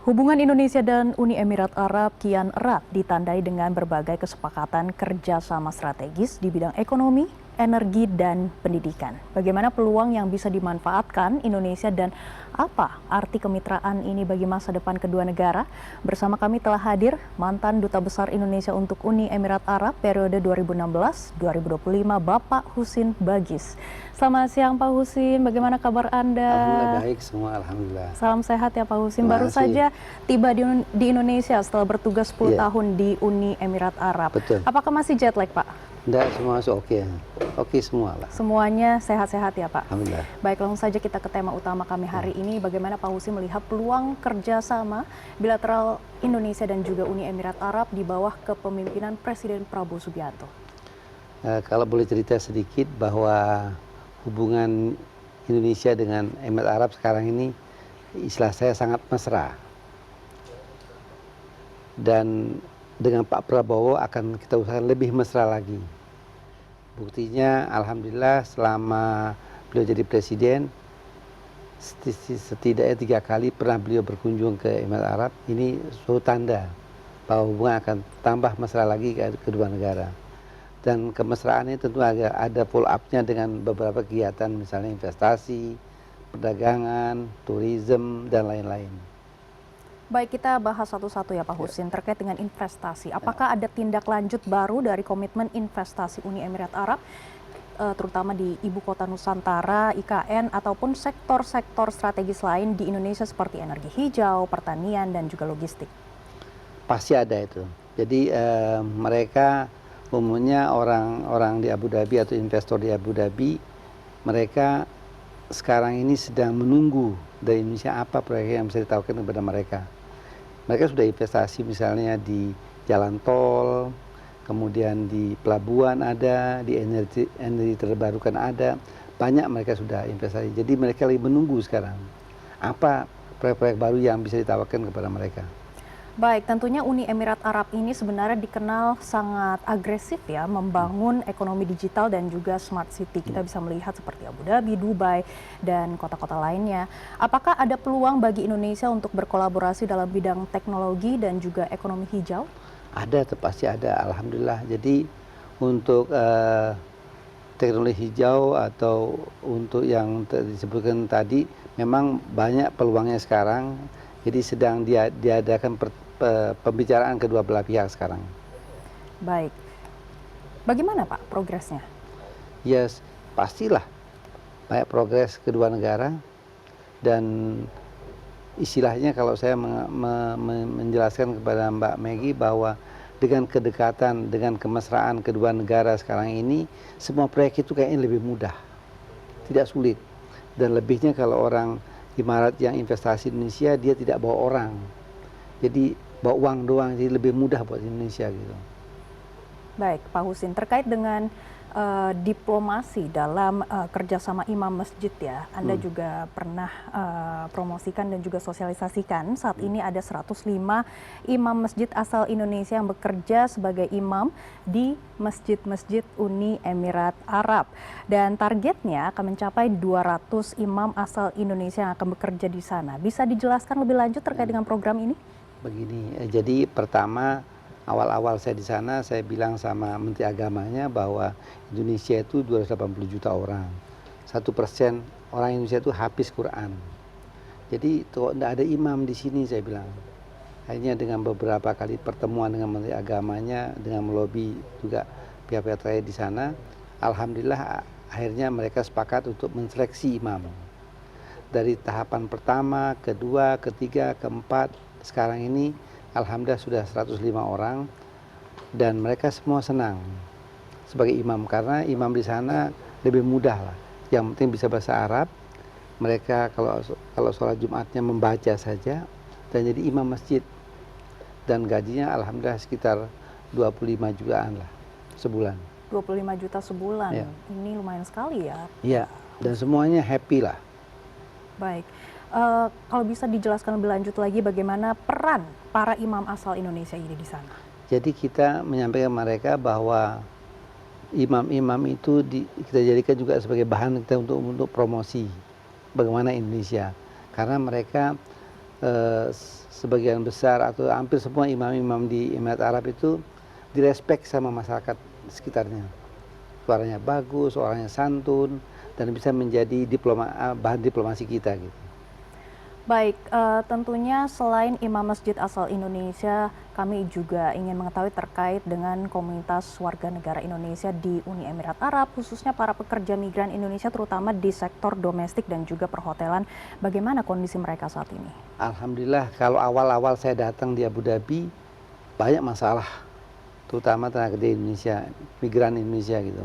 Hubungan Indonesia dan Uni Emirat Arab kian erat ditandai dengan berbagai kesepakatan kerjasama strategis di bidang ekonomi, energi, dan pendidikan. Bagaimana peluang yang bisa dimanfaatkan Indonesia dan apa arti kemitraan ini bagi masa depan kedua negara? Bersama kami telah hadir mantan Duta Besar Indonesia untuk Uni Emirat Arab periode 2016-2025 Bapak Husin Bagis. Selamat siang Pak Husin, bagaimana kabar Anda? Alhamdulillah baik semua, Alhamdulillah. Salam sehat ya Pak Husin. Terima Baru kasih. saja tiba di Indonesia setelah bertugas 10 Iya. tahun di Uni Emirat Arab. Betul. Apakah masih jet lag Pak? Enggak, semua oke. Oke semua lah. Semuanya sehat-sehat ya Pak? Alhamdulillah. Baik, langsung saja kita ke tema utama kami hari ini. Bagaimana Pak Husin melihat peluang kerjasama bilateral Indonesia dan juga Uni Emirat Arab di bawah kepemimpinan Presiden Prabowo Subianto? Kalau boleh cerita sedikit bahwa hubungan Indonesia dengan Emirat Arab sekarang ini istilah saya sangat mesra. Dan dengan Pak Prabowo akan kita usahakan lebih mesra lagi. Buktinya Alhamdulillah selama beliau jadi presiden setidaknya 3 kali pernah beliau berkunjung ke Emirat Arab. Ini suatu tanda bahwa hubungan akan tambah mesra lagi ke kedua negara. Dan kemesraan ini tentu ada follow up-nya dengan beberapa kegiatan misalnya investasi, perdagangan, turisme, dan lain-lain. Baik, kita bahas satu-satu ya Pak Husin terkait dengan investasi. Apakah ada tindak lanjut baru dari komitmen investasi Uni Emirat Arab, terutama di Ibu Kota Nusantara, IKN, ataupun sektor-sektor strategis lain di Indonesia seperti energi hijau, pertanian, dan juga logistik? Pasti ada itu. Jadi mereka umumnya orang-orang di Abu Dhabi atau investor di Abu Dhabi, mereka sekarang ini sedang menunggu dari Indonesia apa proyek yang bisa ditawarkan kepada mereka. Mereka sudah investasi misalnya di jalan tol, kemudian di pelabuhan ada, di energi terbarukan ada, banyak mereka sudah investasi. Jadi mereka lagi menunggu sekarang apa proyek-proyek baru yang bisa ditawarkan kepada mereka. Baik, tentunya Uni Emirat Arab ini sebenarnya dikenal sangat agresif ya, membangun ekonomi digital dan juga smart city. Kita bisa melihat seperti Abu Dhabi, Dubai, dan kota-kota lainnya. Apakah ada peluang bagi Indonesia untuk berkolaborasi dalam bidang teknologi dan juga ekonomi hijau? Ada, pasti ada, Alhamdulillah. Jadi untuk teknologi hijau atau untuk yang disebutkan tadi, memang banyak peluangnya sekarang. Jadi sedang diadakan pembicaraan kedua belah pihak sekarang. Baik, bagaimana Pak progresnya? Yes, pastilah banyak progres kedua negara. Dan istilahnya kalau saya menjelaskan kepada Mbak Maggie bahwa dengan kedekatan, dengan kemesraan kedua negara sekarang ini, semua proyek itu kayaknya lebih mudah, tidak sulit. Dan lebihnya kalau orang Imarat yang investasi di Indonesia, dia tidak bawa orang, jadi bawa uang doang, jadi lebih mudah buat Indonesia gitu. Baik Pak Husin, terkait dengan diplomasi dalam kerjasama imam masjid ya, Anda juga pernah promosikan dan juga sosialisasikan. Saat ini ada 105 imam masjid asal Indonesia yang bekerja sebagai imam di masjid-masjid Uni Emirat Arab. Dan targetnya akan mencapai 200 imam asal Indonesia yang akan bekerja di sana. Bisa dijelaskan lebih lanjut terkait dengan program ini? Begini, jadi pertama awal-awal saya di sana, saya bilang sama Menteri Agamanya bahwa Indonesia itu 280 juta orang. 1% orang Indonesia itu hafiz Quran. Jadi tidak ada imam di sini, saya bilang. Akhirnya dengan beberapa kali pertemuan dengan Menteri Agamanya, dengan melobi juga pihak-pihak terkait di sana, alhamdulillah akhirnya mereka sepakat untuk menseleksi imam. Dari tahapan pertama, kedua, ketiga, keempat, sekarang ini alhamdulillah sudah 105 orang dan mereka semua senang sebagai imam karena imam di sana lebih mudah lah. Yang penting bisa bahasa Arab. Mereka kalau sholat Jumatnya membaca saja dan jadi imam masjid. Dan gajinya alhamdulillah sekitar 25 jutaan lah sebulan. 25 juta sebulan, Ya. Ini lumayan sekali ya. Iya, dan semuanya happy lah. Baik, kalau bisa dijelaskan lebih lanjut lagi bagaimana peran para imam asal Indonesia ini di sana? Jadi kita menyampaikan mereka bahwa imam-imam itu kita jadikan juga sebagai bahan kita untuk promosi bagaimana Indonesia. Karena mereka sebagian besar atau hampir semua imam-imam di Emirat Arab itu direspek sama masyarakat sekitarnya. Suaranya bagus, orangnya santun, dan bisa menjadi bahan diplomasi kita gitu. Baik, tentunya selain Imam Masjid asal Indonesia, kami juga ingin mengetahui terkait dengan komunitas warga negara Indonesia di Uni Emirat Arab, khususnya para pekerja migran Indonesia terutama di sektor domestik dan juga perhotelan. Bagaimana kondisi mereka saat ini? Alhamdulillah, kalau awal-awal saya datang di Abu Dhabi, banyak masalah, terutama tenaga kerja Indonesia, migran Indonesia gitu.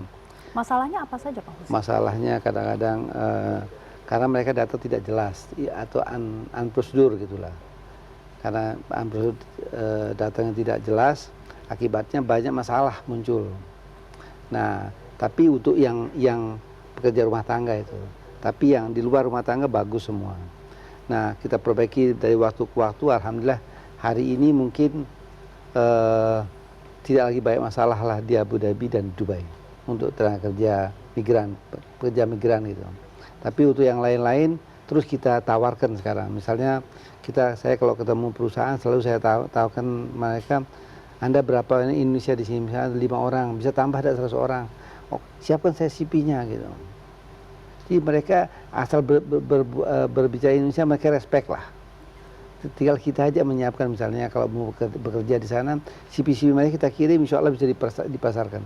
Masalahnya apa saja, Pak Husin? Masalahnya kadang-kadang karena mereka datang tidak jelas atau unprosedur gitulah. Karena unprosedur datangnya tidak jelas, akibatnya banyak masalah muncul. Nah, tapi untuk yang pekerja rumah tangga itu, tapi yang di luar rumah tangga bagus semua. Nah, kita perbaiki dari waktu ke waktu. Alhamdulillah hari ini mungkin tidak lagi banyak masalah lah di Abu Dhabi dan Dubai untuk tenaga kerja migran, pekerja migran gitu. Tapi untuk yang lain-lain terus kita tawarkan sekarang. Misalnya saya kalau ketemu perusahaan selalu saya tawarkan mereka, Anda berapa ini Indonesia di sini, misalnya 5 orang, bisa tambah ada 100 orang. Oh, siapkan saya CP-nya gitu. Jadi mereka asal berbicara Indonesia mereka respect lah. Tinggal kita aja menyiapkan misalnya kalau mau bekerja di sana, CP-CP mereka kita kirim, insya Allah bisa dipasarkan.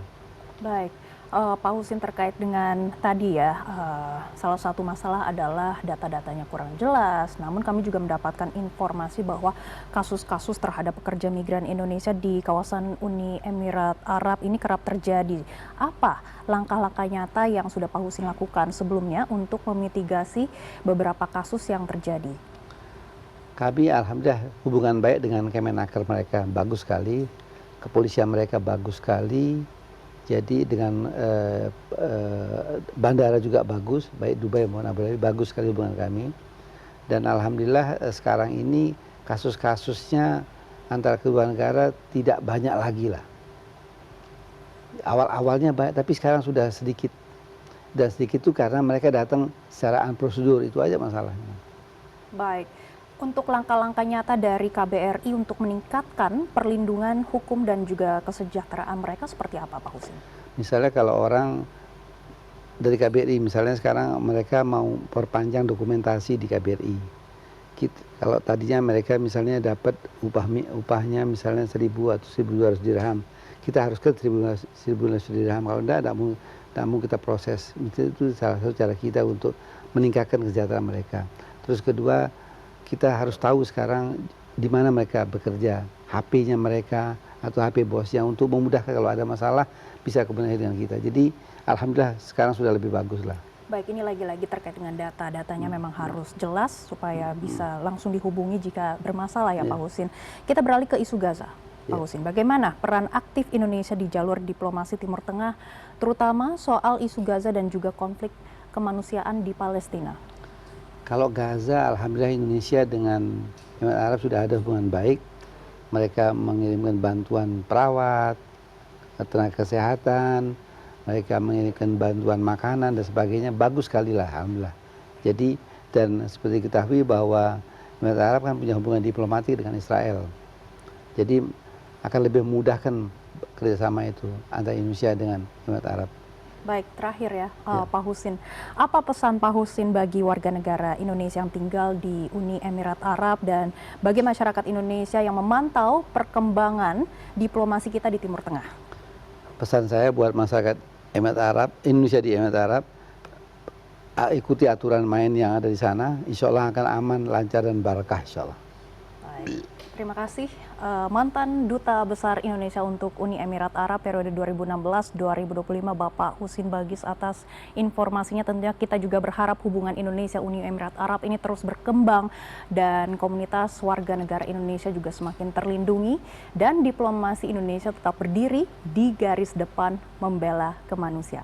Baik. Pak Husin, terkait dengan tadi ya, salah satu masalah adalah data-datanya kurang jelas. Namun kami juga mendapatkan informasi bahwa kasus-kasus terhadap pekerja migran Indonesia di kawasan Uni Emirat Arab ini kerap terjadi. Apa langkah-langkah nyata yang sudah Pak Husin lakukan sebelumnya untuk memitigasi beberapa kasus yang terjadi? Kami alhamdulillah hubungan baik dengan Kemenaker mereka bagus sekali, kepolisian mereka bagus sekali. Jadi dengan bandara juga bagus, baik Dubai maupun Abu Dhabi, bagus sekali hubungan kami. Dan alhamdulillah sekarang ini kasus-kasusnya antara kedua negara tidak banyak lagi lah. Awal-awalnya banyak, tapi sekarang sudah sedikit. Dan sedikit itu karena mereka datang secara unprosedur, itu aja masalahnya. Baik. Untuk langkah-langkah nyata dari KBRI untuk meningkatkan perlindungan hukum dan juga kesejahteraan mereka seperti apa, Pak Husin? Misalnya kalau orang dari KBRI, misalnya sekarang mereka mau perpanjang dokumentasi di KBRI. Kalau tadinya mereka misalnya dapat upahnya misalnya 1.000 atau 1.200 dirham, kita harus ke 1.200 dirham. Kalau tidak mau kita proses. Itu salah satu cara kita untuk meningkatkan kesejahteraan mereka. Terus kedua, kita harus tahu sekarang di mana mereka bekerja, HP-nya mereka atau HP bosnya untuk memudahkan kalau ada masalah bisa komunikasi dengan kita. Jadi alhamdulillah sekarang sudah lebih bagus lah. Baik, ini lagi-lagi terkait dengan datanya memang harus jelas supaya bisa langsung dihubungi jika bermasalah ya Pak Husin. Kita beralih ke isu Gaza, Pak Husin. Bagaimana peran aktif Indonesia di jalur diplomasi Timur Tengah, terutama soal isu Gaza dan juga konflik kemanusiaan di Palestina? Kalau Gaza, alhamdulillah Indonesia dengan Emirat Arab sudah ada hubungan baik. Mereka mengirimkan bantuan perawat, tenaga kesehatan, mereka mengirimkan bantuan makanan dan sebagainya. Bagus sekali lah, alhamdulillah. Jadi, dan seperti diketahui bahwa Emirat Arab kan punya hubungan diplomatik dengan Israel. Jadi akan lebih memudahkan kerjasama itu antara Indonesia dengan Emirat Arab. Baik, terakhir ya, Pak Husin. Apa pesan Pak Husin bagi warga negara Indonesia yang tinggal di Uni Emirat Arab dan bagi masyarakat Indonesia yang memantau perkembangan diplomasi kita di Timur Tengah? Pesan saya buat masyarakat Emirat Arab, Indonesia di Emirat Arab, ikuti aturan main yang ada di sana. Insya Allah akan aman, lancar dan barakah insya Allah. Baik. Terima kasih mantan Duta Besar Indonesia untuk Uni Emirat Arab periode 2016-2025 Bapak Husin Bagis atas informasinya. Tentunya kita juga berharap hubungan Indonesia Uni Emirat Arab ini terus berkembang dan komunitas warga negara Indonesia juga semakin terlindungi dan diplomasi Indonesia tetap berdiri di garis depan membela kemanusiaan.